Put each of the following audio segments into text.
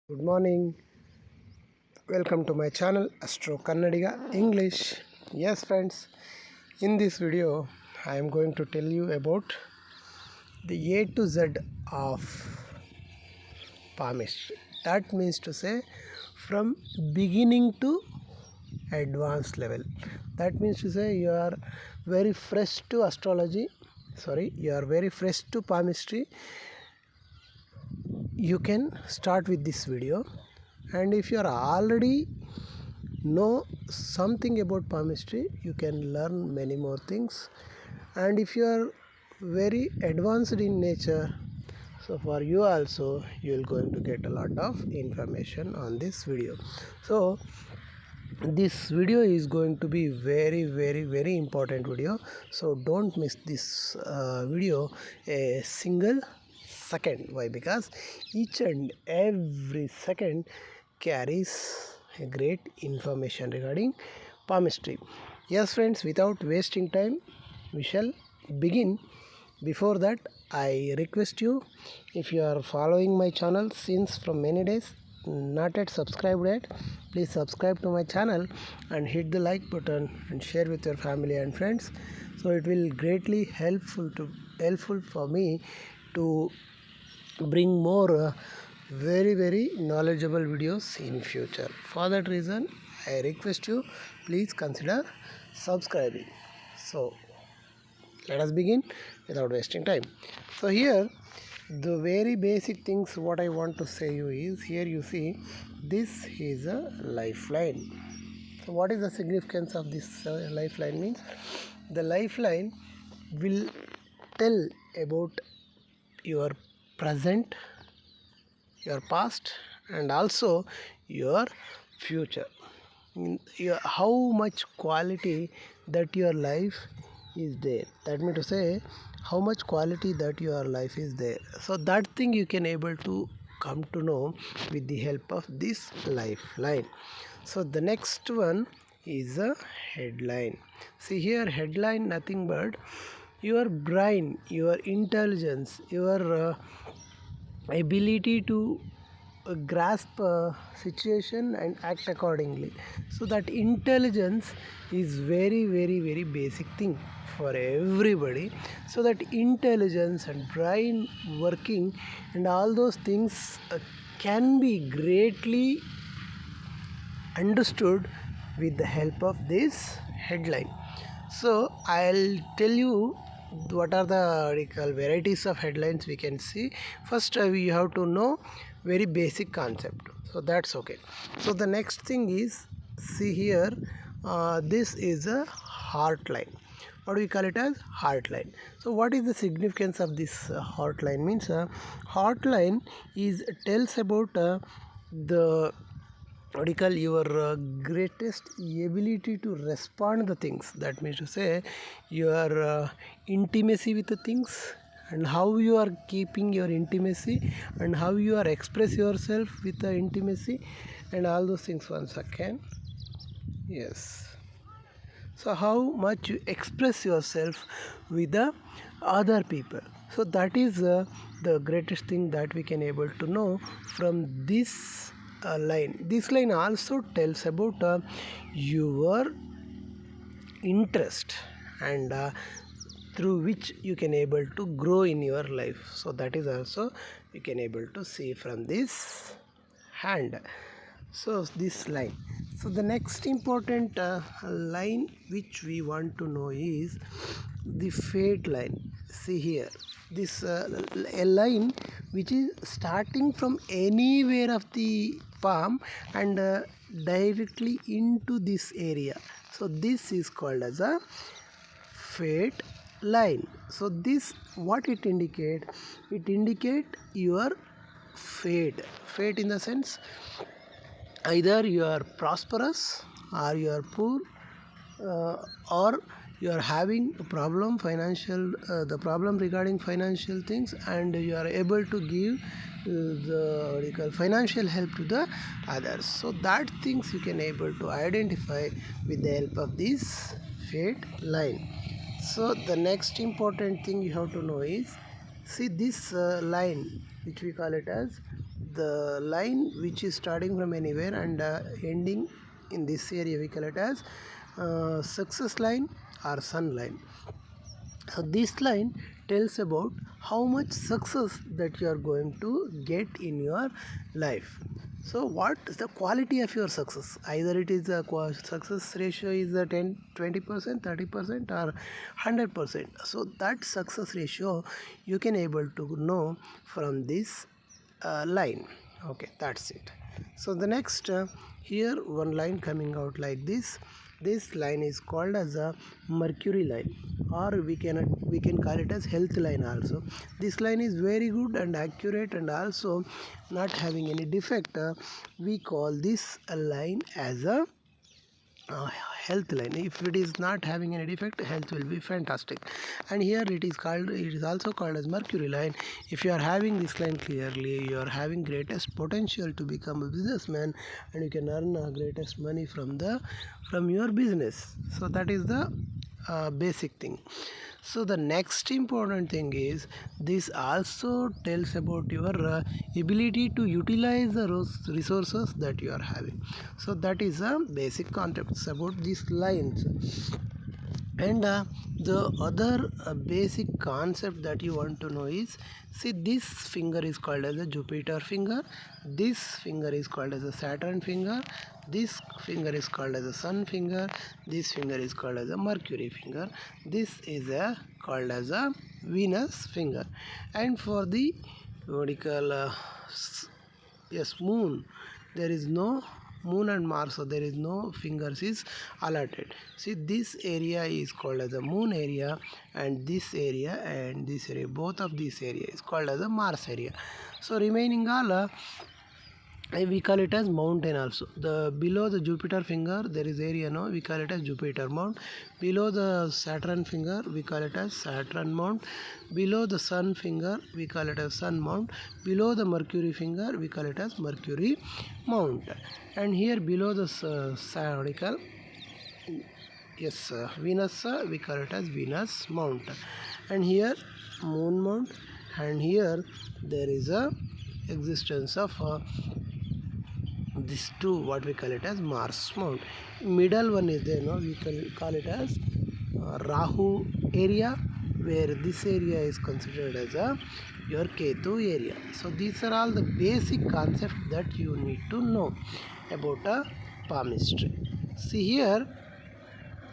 Good morning. Welcome to my channel Astro Kannadiga English. Yes, friends, in this video I am going to tell you about the A to Z of Palmistry. That means to say from beginning to advanced level. That means to say you are very fresh to astrology. You are very fresh to Palmistry. You can start with this video, and if you are already know something about palmistry, you can learn many more things. And if you are very advanced in nature, so for you also you will going to get a lot of information on this video. So this video is going to be very important video, so don't miss this video a single second. Why? Because each and every second carries a great information regarding palmistry. Yes, friends, without wasting time, we shall begin. Before that, I request you, if you are following my channel since from many days, not yet subscribed yet, please subscribe to my channel and hit the like button and share with your family and friends. So it will greatly helpful for me to bring more very knowledgeable videos in future. For that reason, I request you, please consider subscribing. So let us begin without wasting time. So here the very basic things what I want to say you is, here you see this is a lifeline. So what is the significance of this lifeline? Means the lifeline will tell about your present, your past, and also your future. How much quality that your life is there. That means to say how much quality that your life is there. So that thing you can able to come to know with the help of this lifeline. So the next one is a headline. See here, headline nothing but your brain, your intelligence, your ability to grasp a situation and act accordingly. So that intelligence is very basic thing for everybody. So that intelligence and brain working and all those things can be greatly understood with the help of this headline. So I'll tell you what are the varieties of headlines we can see. First we have to know very basic concept, so that's okay. So the next thing is, see here, this is a heart line. What do we call it as? Heart line. So what is the significance of this heart line? Means heart line is tells about the what you call your greatest ability to respond the things. That means to say your intimacy with the things, and how you are keeping your intimacy, and how you are express yourself with the intimacy, and all those things. Once again, yes, so how much you express yourself with the other people. So that is the greatest thing that we can able to know from this line. This line also tells about your interest, and through which you can able to grow in your life. So that is also you can able to see from this hand. So this line. So the next important line which we want to know is the fate line. See here, this a line which is starting from anywhere of the palm and directly into this area. So this is called as a fate line. So this what it indicate? It indicate your fate in the sense either you are prosperous or you are poor, or you are having a problem financial, the problem regarding financial things, and you are able to give the what you call financial help to the others. So that things you can able to identify with the help of this fate line. So the next important thing you have to know is, see this line which we call it as the line which is starting from anywhere and ending in this area, we call it as success line or sun line. So this line tells about how much success that you are going to get in your life. So what is the quality of your success? Either it is a success ratio is a 10, 20%, 30% or 100%. So that success ratio you can able to know from this line. Okay, that's it. So the next here one line coming out like this line is called as a mercury line, or we can call it as health line also. This line is very good and accurate and also not having any defect. We call this a line as a health line. If it is not having any defect, health will be fantastic. And here it is also called as mercury line. If you are having this line clearly, you are having greatest potential to become a businessman and you can earn greatest money from your business. So that is the basic thing. So the next important thing is this also tells about your ability to utilize the resources that you are having. So that is a basic concepts about these lines. And the other basic concept that you want to know is, see, this finger is called as a Jupiter finger, this finger is called as a Saturn finger, this finger is called as a Sun finger, this finger is called as a Mercury finger, this is called as a Venus finger. And for the vertical moon, there is no moon and Mars, so there is no fingers is allotted. See, this area is called as a moon area, and this area both of these area is called as a Mars area. So remaining all we call it as mountain also. The below the Jupiter finger there is area, no, we call it as Jupiter mount. Below the Saturn finger we call it as Saturn mount. Below the Sun finger we call it as Sun mount. Below the Mercury finger we call it as Mercury mount. And here below the Venus, we call it as Venus mount. And here moon mount, and here there is a existence of these two, what we call it as Mars mount. Middle one is there, no, we call it as Rahu area, where this area is considered as your Ketu area. So these are all the basic concepts that you need to know about palmistry. See here,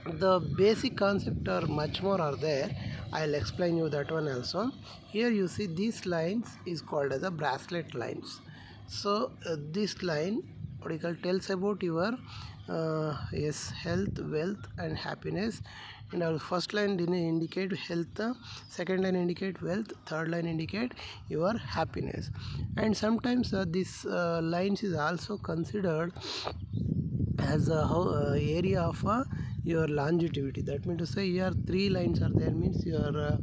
the basic concept are much more are there. I'll explain you that one also. Here you see these lines is called as a bracelet lines. So this line tells about your health, wealth and happiness. And our first line indicate health, second line indicate wealth, third line indicate your happiness. And sometimes this lines is also considered as a area of your longevity. That means to say here three lines are there, means your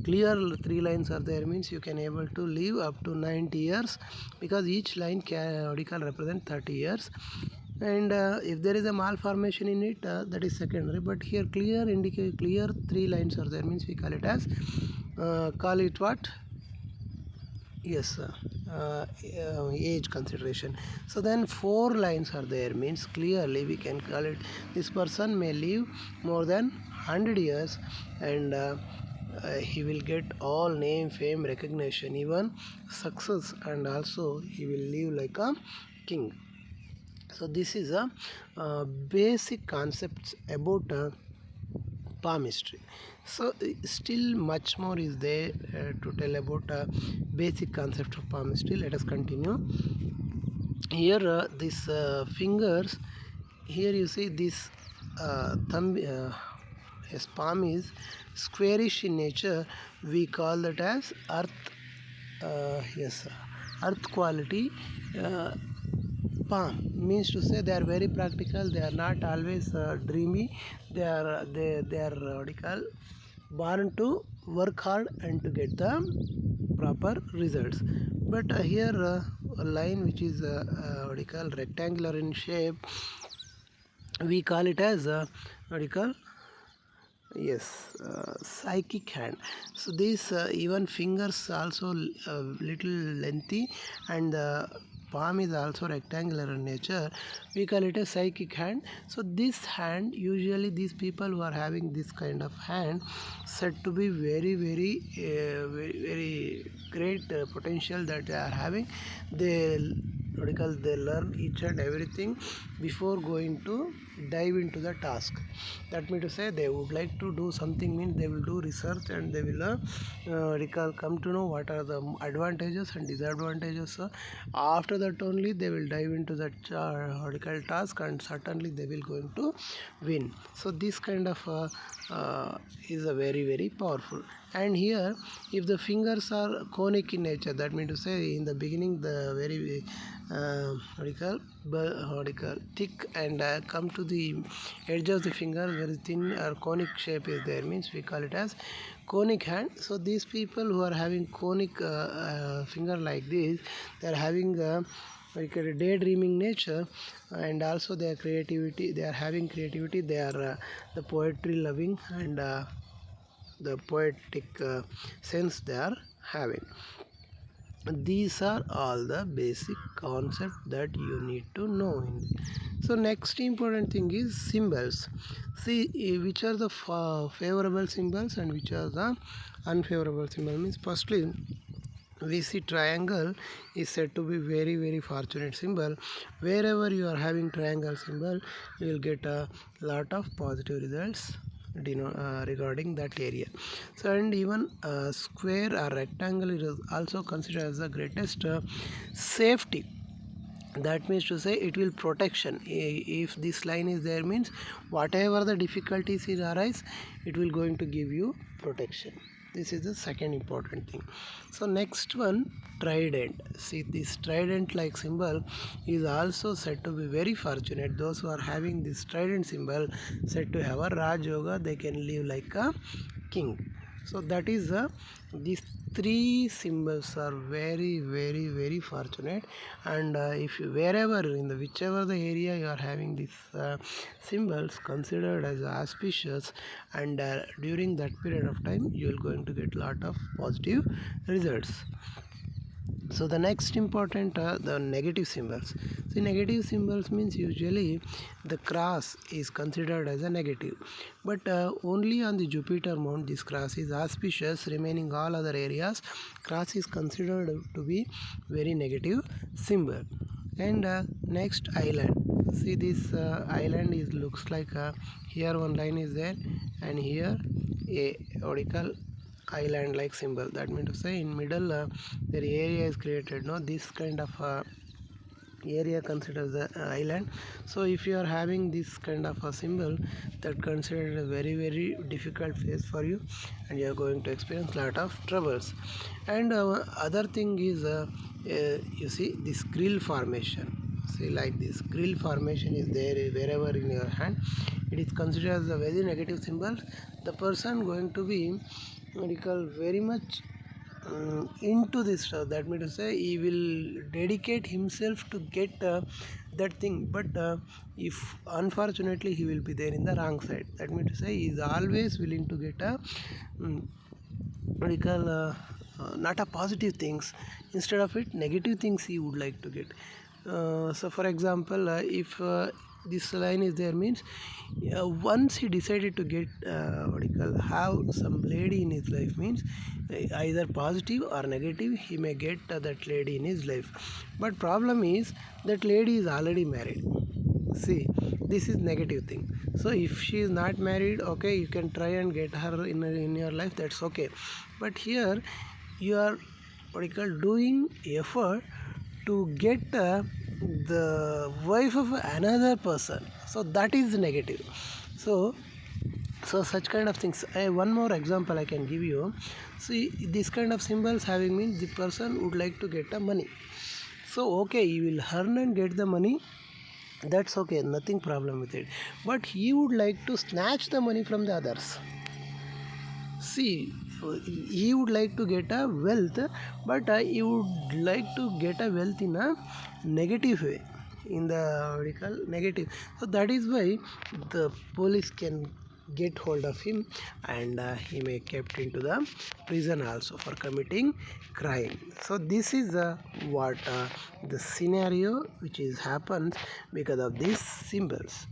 clear three lines are there, means you can able to live up to 90 years, because each line can represent 30 years. And if there is a malformation in it, that is secondary. But here clear three lines are there, means we call it as call it what? Yes, age consideration. So then four lines are there, means clearly we can call it this person may live more than 100 years, and he will get all name, fame, recognition, even success, and also he will live like a king. So this is a basic concepts about palmistry. So still much more is there to tell about basic concept of palmistry. Let us continue. Here these fingers, here you see this thumb, palm is squarish in nature. We call that as earth, earth quality palm, means to say they are very practical, they are not always dreamy, they are what you call born to work hard and to get the proper results. But here a line which is what you call rectangular in shape, we call it as what you call psychic hand. So these even fingers also little lengthy, and the palm is also rectangular in nature, we call it a psychic hand. So this hand, usually these people who are having this kind of hand said to be very great potential that they are having. They learn each and everything before going to dive into the task. That means to say they would like to do something, means they will do research and they will come to know what are the advantages and disadvantages. After that only they will dive into that task, and certainly they will going to win. So this kind of is a very powerful. And here, if the fingers are conic in nature, that means to say in the beginning the very thick and come to the edge of the finger, very thin or conic shape is there, means we call it as conic hand. So these people who are having conic finger like this, they are having a daydreaming nature, and also their creativity, they are having creativity, they are the poetry loving, and the poetic sense they are having. These are all the basic concepts that you need to know. So next important thing is symbols. See which are the favorable symbols and which are the unfavorable symbols. Means firstly, we see triangle is said to be very fortunate symbol. Wherever you are having triangle symbol, you will get a lot of positive results regarding that area. So, and even square or rectangle is also considered as the greatest safety. That means to say it will protection. If this line is there, means whatever the difficulties it arise, it will going to give you protection. This is the second important thing. So next one, trident. See, this trident like symbol is also said to be very fortunate. Those who are having this trident symbol said to have a Rajayoga, they can live like a king. So that is these three symbols are very fortunate. And if you, wherever in the whichever the area you are having these symbols considered as auspicious, and during that period of time you are going to get lot of positive results. So the next important the negative symbols. See, negative symbols means usually the cross is considered as a negative, but only on the Jupiter mount this cross is auspicious. Remaining all other areas, cross is considered to be very negative symbol. And next, island. See, this island is looks like here one line is there, and here a vertical island like symbol. That means to say in middle the area is created, no, this kind of area considered the island. So if you are having this kind of a symbol, that considered a very difficult phase for you, and you are going to experience lot of troubles. And other thing is you see this grill formation. See, like this grill formation is there wherever in your hand, it is considered as a very negative symbol. The person going to be very much into this stuff. That means to say he will dedicate himself to get that thing, but if unfortunately he will be there in the wrong side, that means to say he is always willing to get a not a positive things, instead of it negative things he would like to get. So for example, if this line is there, means once he decided to get have some lady in his life, means either positive or negative he may get that lady in his life. But problem is that lady is already married. See, this is negative thing. So if she is not married, okay, you can try and get her in your life, that's okay. But here you are doing effort to get the wife of another person, so that is negative. So such kind of things. One more example I can give you. See, this kind of symbols having means the person would like to get the money. So okay, he will earn and get the money, that's okay, nothing problem with it. But he would like to snatch the money from the others. See, he would like to get a wealth, but he would like to get a wealth in a negative way, in the negative. So that is why the police can get hold of him, and he may kept into the prison also for committing crime. So this is what the scenario which is happens because of these symbols.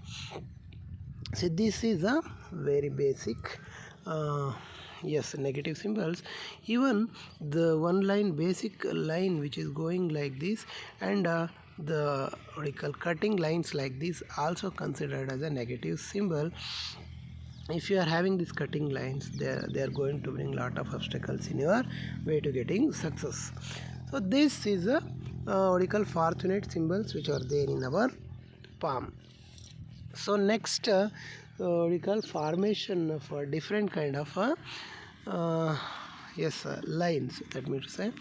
So this is a very basic yes, negative symbols. Even the one line, basic line which is going like this, and the what you call cutting lines like this also considered as a negative symbol. If you are having these cutting lines, they are going to bring lot of obstacles in your way to getting success. So this is a what you call fortunate symbols which are there in our palm. So next we call formation of different kind of yes, lines. That means to say,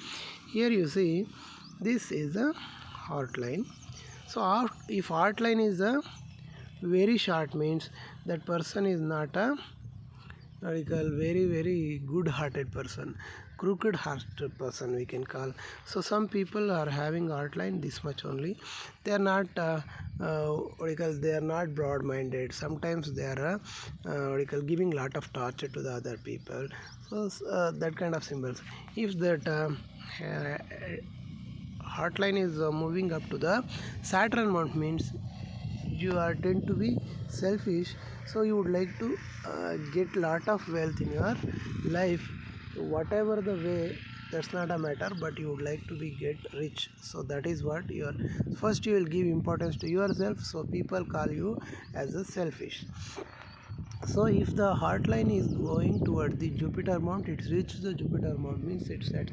here you see this is a heart line. So if heart line is a very short, means that person is not a what we call very good hearted person, crooked hearted person we can call. So some people are having outline this much only, they are not what we call, they are not broad minded. Sometimes they are what we call giving lot of torture to the other people. So that kind of symbols. If that heart line is moving up to the Saturn mount, means you are tend to be selfish, so you would like to get lot of wealth in your life, whatever the way, that's not a matter, but you would like to be get rich. So that is what your first, you will give importance to yourself, so people call you as a selfish. So if the heart line is going toward the Jupiter mount, it reaches the Jupiter mount, means it's said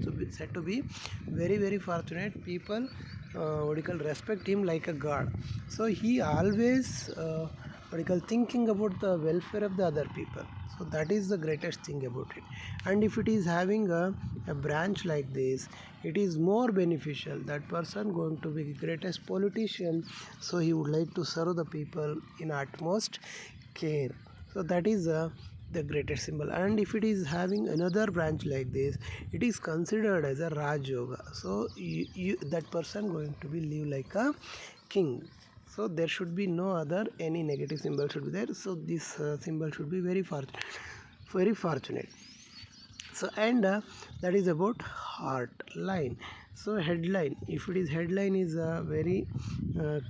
to be very fortunate. People what you call respect him like a god. So he always what you call thinking about the welfare of the other people. So that is the greatest thing about it. And if it is having a branch like this, it is more beneficial. That person going to be the greatest politician, so he would like to serve the people in utmost care. So that is the greatest symbol. And if it is having another branch like this, it is considered as a Rajayoga. So that person going to be live like a king. So there should be no other any negative symbol should be there. So this symbol should be very fortunate. So and that is about heart line. So headline, if it is headline is very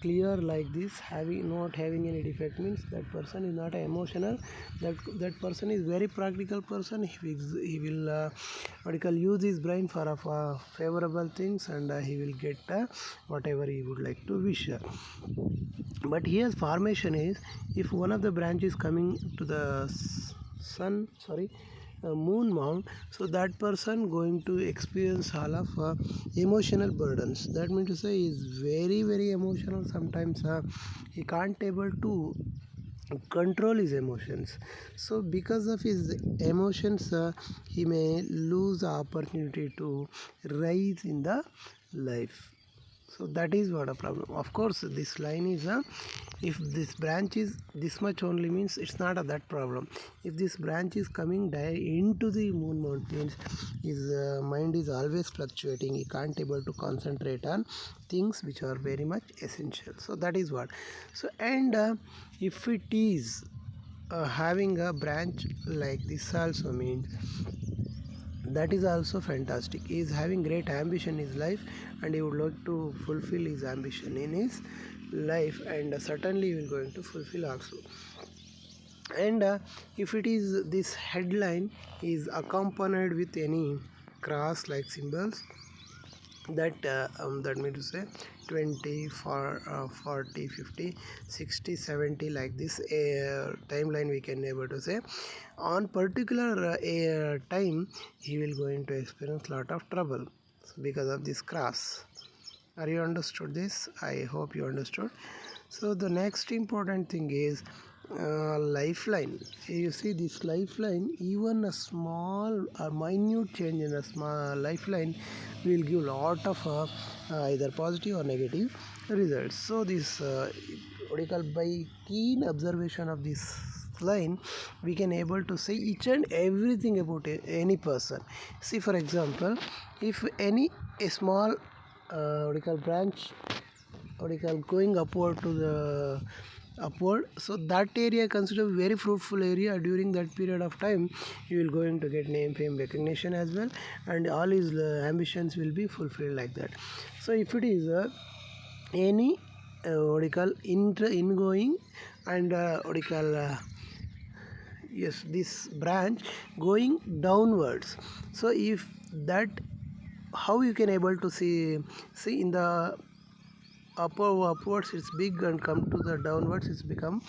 clear like this, not having any defect, means that person is not emotional, that person is very practical person. He will what you call use his brain for favorable things, and he will get whatever he would like to wish. But here's formation is, if one of the branches coming to the moon mount, so that person going to experience all of emotional burdens. That means to say is very emotional. Sometimes he can't able to control his emotions. So because of his emotions, he may lose the opportunity to rise in the life. So that is what a problem. Of course, this line is if this branch is this much only, means it's not that problem. If this branch is coming into the moon mount, means his mind is always fluctuating. He can't able to concentrate on things which are very much essential. So that is what. So and if it is having a branch like this also, means that is also fantastic. He is having great ambition in his life, and he would like to fulfill his ambition in his life, and certainly he will going to fulfill also. And if it is this headline is accompanied with any cross like symbols, that means to say 20 40 50 60 70 like this timeline, we can able to say on particular time he will going to experience lot of trouble because of this cross. Are you understood this? I hope you understood. So the next important thing is lifeline. You see this lifeline, even a small minute change in a small lifeline will give lot of either positive or negative results. So this what you call, by keen observation of this line, we can able to say each and everything about any person. See, for example, if a small what you call branch, what you call going upward to the upward, so that area considered very fruitful area. During that period of time you will going to get name, fame, recognition as well, and all his ambitions will be fulfilled like that. So if it is any what do you call ingoing and what do you call yes, this branch going downwards, so if that, how you can able to see in the upwards it's big, and come to the downwards it's become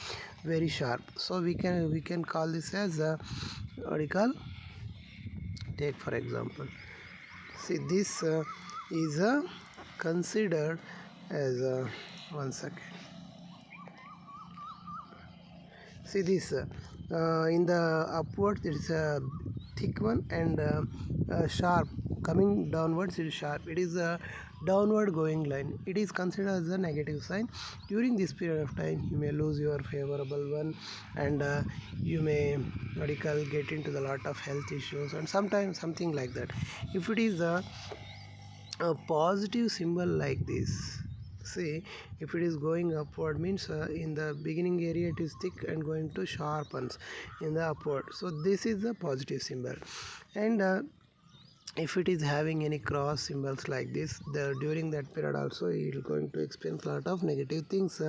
very sharp. So we can call this as a what do you call, take for example, see this is considered as a, one second, see this in the upwards it is a thick one, and sharp coming downwards it is sharp, it is a downward going line, it is considered as a negative sign. During this period of time you may lose your favorable one, and you may what do you call, get into the lot of health issues and sometimes something like that. If it is a positive symbol like this, see, if it is going upward means in the beginning area it is thick and going to sharpens in the upward, so this is the positive symbol. And if it is having any cross symbols like this, during that period also it is going to experience a lot of negative things,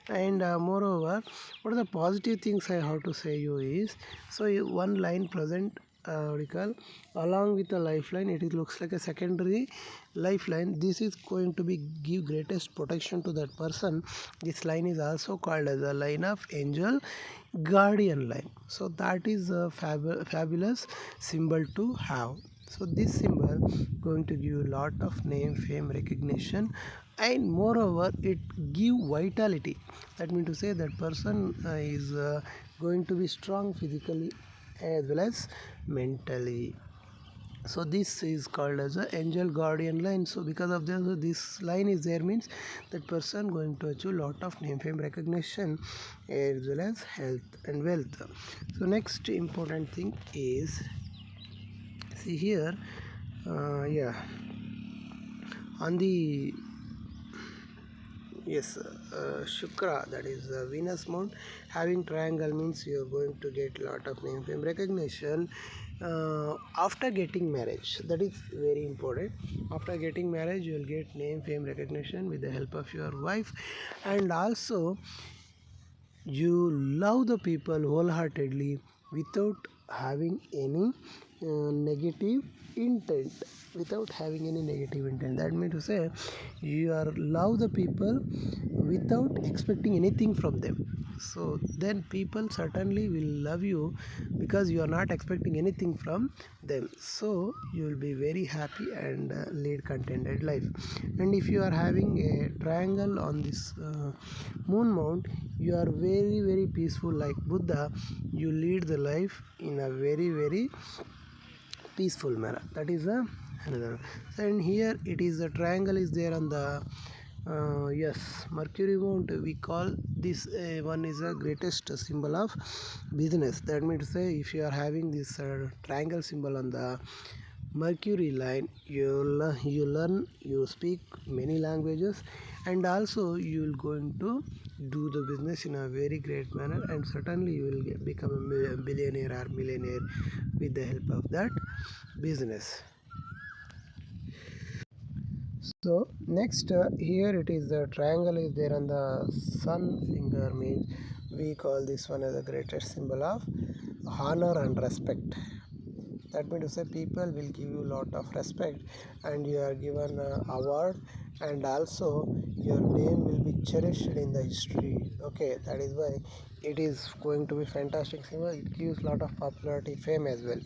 and moreover, what are the positive things I have to say you is, so one line present what do you call, along with the lifeline, it is looks like a secondary lifeline, this is going to be give greatest protection to that person. This line is also called as a line of angel guardian line, so that is a fabulous symbol to have. So this symbol going to give you lot of name, fame, recognition, and moreover it give vitality. That means to say that person is going to be strong physically as well as mentally. So this is called as a angel guardian line. So because of this line is there means that person going to achieve lot of name, fame, recognition as well as health and wealth. So next important thing is, see here yeah, on the yes Shukra, that is Venus mount having triangle means you are going to get lot of name, fame, recognition after getting marriage. That is very important. After getting marriage you will get name, fame, recognition with the help of your wife, and also you love the people wholeheartedly without having any negative intent, without having any negative intent. That means to say you are love the people without expecting anything from them, so then people certainly will love you because you are not expecting anything from them, so you will be very happy and lead contented life. And if you are having a triangle on this moon mount, you are very peaceful like Buddha, you lead the life in a very peaceful manner. That is another. And here it is a triangle is there on the yes, Mercury mount. We call this one is a greatest symbol of business. That means to say if you are having this triangle symbol on the Mercury line, you learn, you speak many languages, and also you will going to do the business in a very great manner, and certainly you will become a billionaire or millionaire with the help of that business. So next here it is the triangle is there on the sun finger, means we call this one as the greatest symbol of honor and respect. That means to say people will give you lot of respect, and you are given award, and also your name will be cherished in the history. Okay, that is why it is going to be fantastic symbol. It gives lot of popularity, fame as well.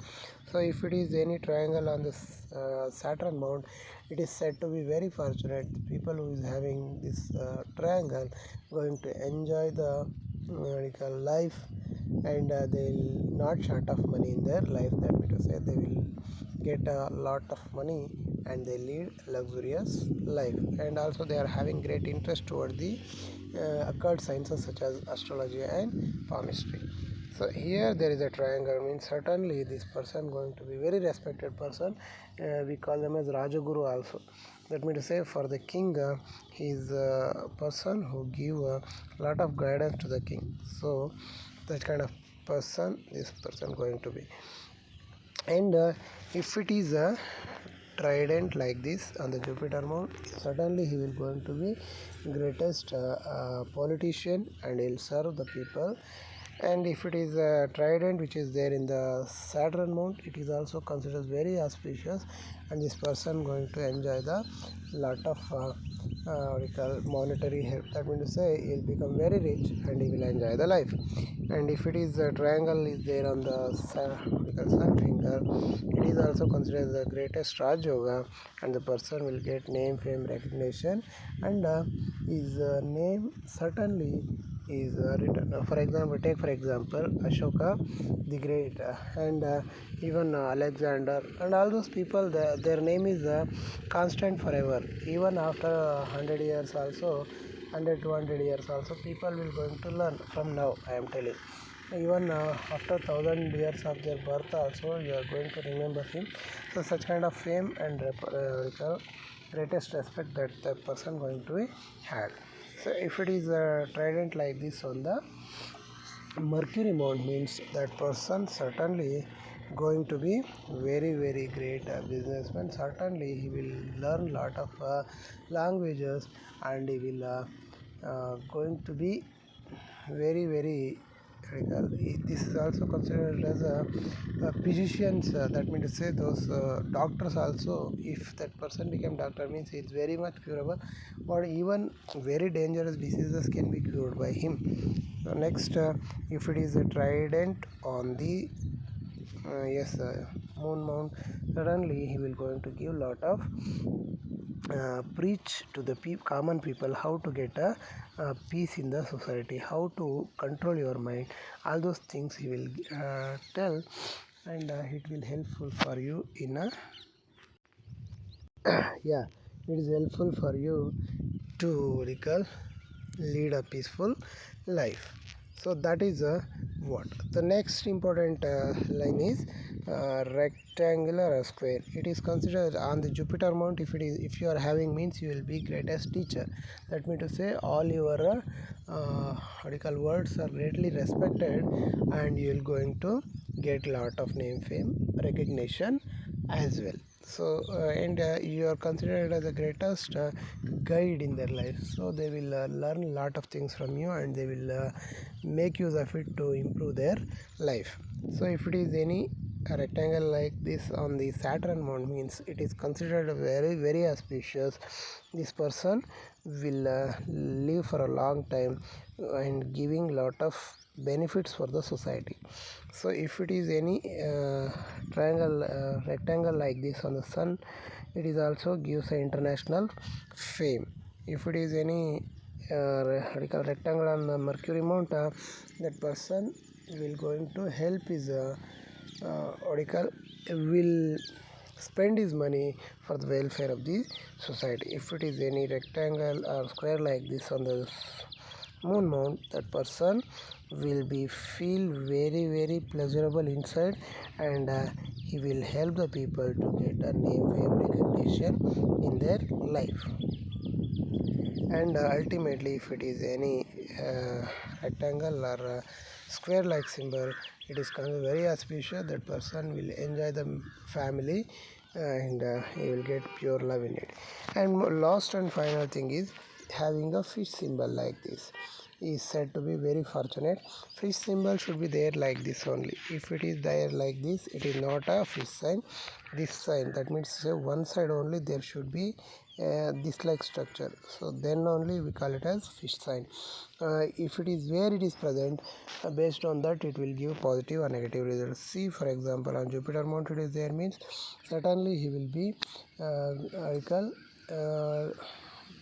So if it is any triangle on this Saturn mount, it is said to be very fortunate. People who is having this triangle going to enjoy the medical life, and they'll not short of money in their life. That means to say they will get a lot of money and they lead luxurious life, and also they are having great interest toward the occult sciences such as astrology and palmistry. So here there is a triangle, means certainly this person going to be very respected person. We call them as Rajaguru also. That means to say for the king, he is a person who give a lot of guidance to the king. So that kind of person this person going to be. And if it is a trident like this on the Jupiter mount, certainly he will going to be greatest politician, and he'll serve the people. And if it is a trident which is there in the Saturn mount, it is also considered very auspicious, and this person going to enjoy the lot of what we call monetary help. That means to say he will become very rich and he will enjoy the life. And if it is a triangle is there on the sun finger, it is also considered the greatest Rajayoga, and the person will get name, fame, recognition, and his name certainly is written. For example, take for example Ashoka the Great, and even Alexander, and all those people, their name is constant forever. Even after 100 years also, 100 200 years also, people will going to learn from now. I am telling. Even after 1,000 years of their birth also, you are going to remember him. So such kind of fame and greatest respect that the person going to be had. So if it is a trident like this on the Mercury mount, means that person certainly going to be very great businessman. Certainly he will learn lot of languages, and he will going to be very critical. This is also considered as a physicians, that means to say those doctors also. If that person became doctor, means it's very much curable, or even very dangerous diseases can be cured by him. So next, if it is a trident on the moon mount, suddenly he will going to give lot of preach to the common people how to get a peace in the society, how to control your mind. All those things he will tell, and it will helpful for you in a yeah, it is helpful for you to lead a peaceful life. So that is what the next important line is rectangular or square. It is considered on the Jupiter mount. If you are having, means you will be greatest teacher. That means to say all your words are greatly respected, and you will going to get lot of name, fame, recognition as well. So and you are considered as the greatest guide in their life, so they will learn a lot of things from you, and they will make use of it to improve their life. So if it is any rectangle like this on the Saturn mount, means it is considered very auspicious. This person will live for a long time and giving lot of benefits for the society. So if it is any rectangle like this on the sun, it is also gives a international fame. If it is any rectangle on the Mercury mount, that person will going to help his will spend his money for the welfare of the society. If it is any rectangle or square like this on the moon mount, that person will be feel very pleasurable inside, and he will help the people to get a name, fame, recognition in their life. And ultimately, if it is any rectangle or square like symbol, it is kind of very auspicious. That person will enjoy the family, and he will get pure love in it. And last and final thing is having a fish symbol like this is said to be very fortunate. Fish symbol should be there like this only. If it is there like this, it is not a fish sign. This sign, that means say one side only there should be this like structure, so then only we call it as fish sign. If it is where it is present, based on that it will give positive or negative results. See, for example, on Jupiter mount it is there, means certainly he will be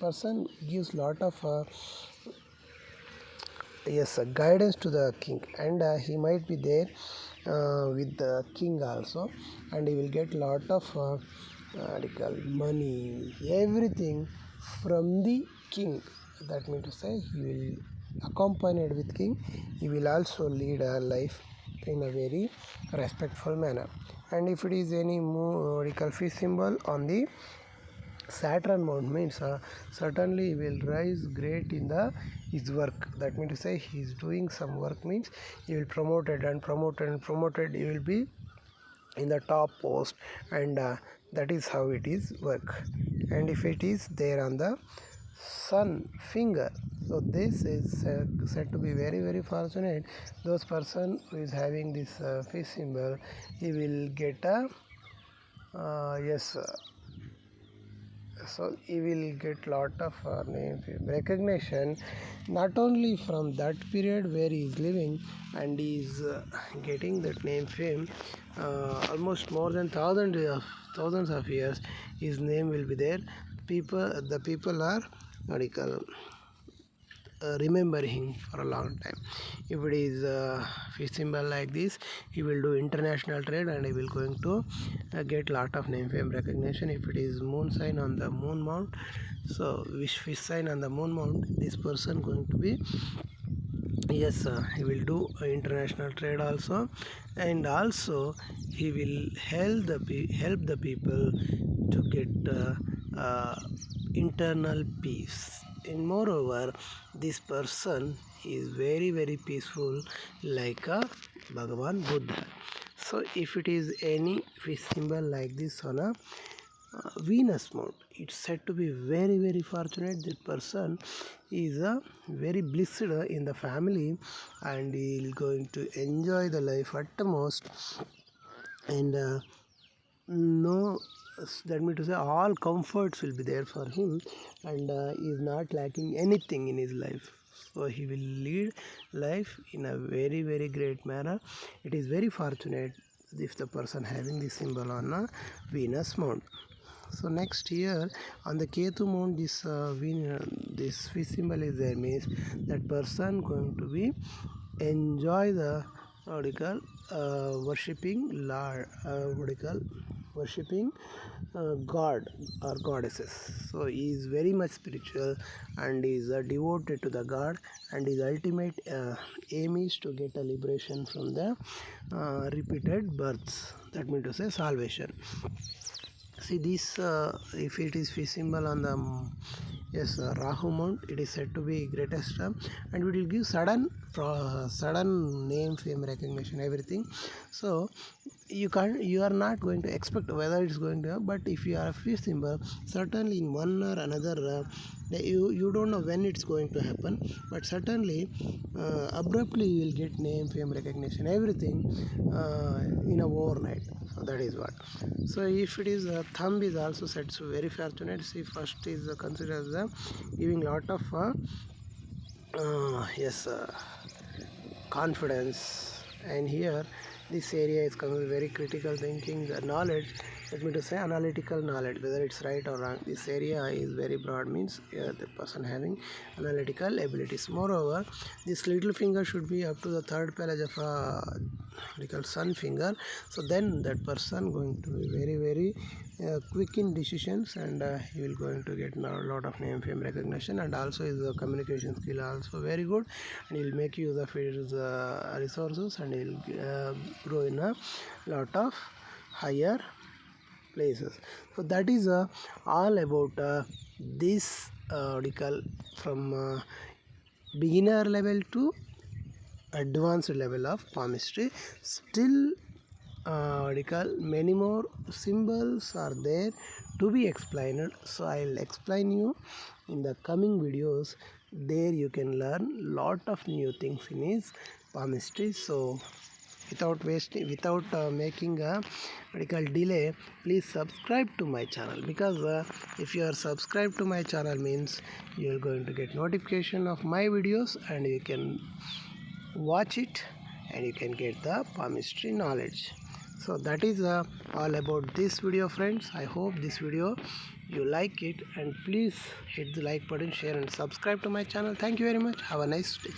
person gives lot of guidance to the king, and he might be there with the king also, and he will get lot of money, everything from the king. That means to say he will accompanied with king, he will also lead a life in a very respectful manner. And if it is any more fish symbol on the Saturn mount means certainly he will rise great in the his work. That means to say he is doing some work means he will promoted and promoted and promoted. He will be in the top post, and that is how it is work. And if it is there on the sun finger, so this is said to be very very fortunate. Those person who is having this fish symbol, he will get a yes so he will get lot of name fame recognition, not only from that period where he is living, and he is getting that name fame almost more than thousands of years. His name will be there. The people are what do you call, remember him for a long time. If it is a fish symbol like this, he will do international trade and he will going to get lot of name fame recognition. If it is moon sign on the moon mount, so which fish sign on the moon mount, this person going to be yes he will do international trade also, and also he will help the people to get internal peace. And moreover, this person is very very peaceful like a Bhagavan Buddha. So if it is any fish symbol like this on a Venus mount, it's said to be very very fortunate. This person is a very blessed in the family, and he is going to enjoy the life at the most, and no, that means to say all comforts will be there for him, and he is not lacking anything in his life. So he will lead life in a very very great manner. It is very fortunate if the person having this symbol on a Venus mount. So next year on the Ketu mount, this fish symbol is there, means that person going to be enjoy the what do you call, worshipping Lord, what do you call, worshipping God or goddesses. So he is very much spiritual and is devoted to the God, and his ultimate aim is to get a liberation from the repeated births. That means to say salvation. See this, if it is fish symbol on the yes Rahu mount, it is said to be greatest and it will give sudden name fame recognition everything. So you are not going to expect whether it's going to, but if you are a fish symbol, certainly in one or another you don't know when it's going to happen, but certainly abruptly you will get name fame recognition everything in a overnight. So that is what. So if it is thumb is also said so very fortunate. See, first is considered as giving lot of yes confidence, and here this area is coming very critical thinking knowledge. Let me to say analytical knowledge, whether it's right or wrong. This area is very broad, means the person having analytical abilities. Moreover, this little finger should be up to the third palage of a sun finger. So then that person going to be very very quick in decisions, and he will going to get a lot of name fame recognition, and also his communication skill also very good, and he will make use of his resources, and he will grow in a lot of higher places. So that is all about this article from beginner level to advanced level of palmistry. Still many more symbols are there to be explained, so I'll explain you in the coming videos. There you can learn lot of new things in his palmistry. So without making a delay, please subscribe to my channel, because if you are subscribed to my channel means you are going to get notification of my videos, and you can watch it and you can get the palmistry knowledge. So that is all about this video, friends. I hope this video you like it, and please hit the like button, share and subscribe to my channel. Thank you very much. Have a nice day.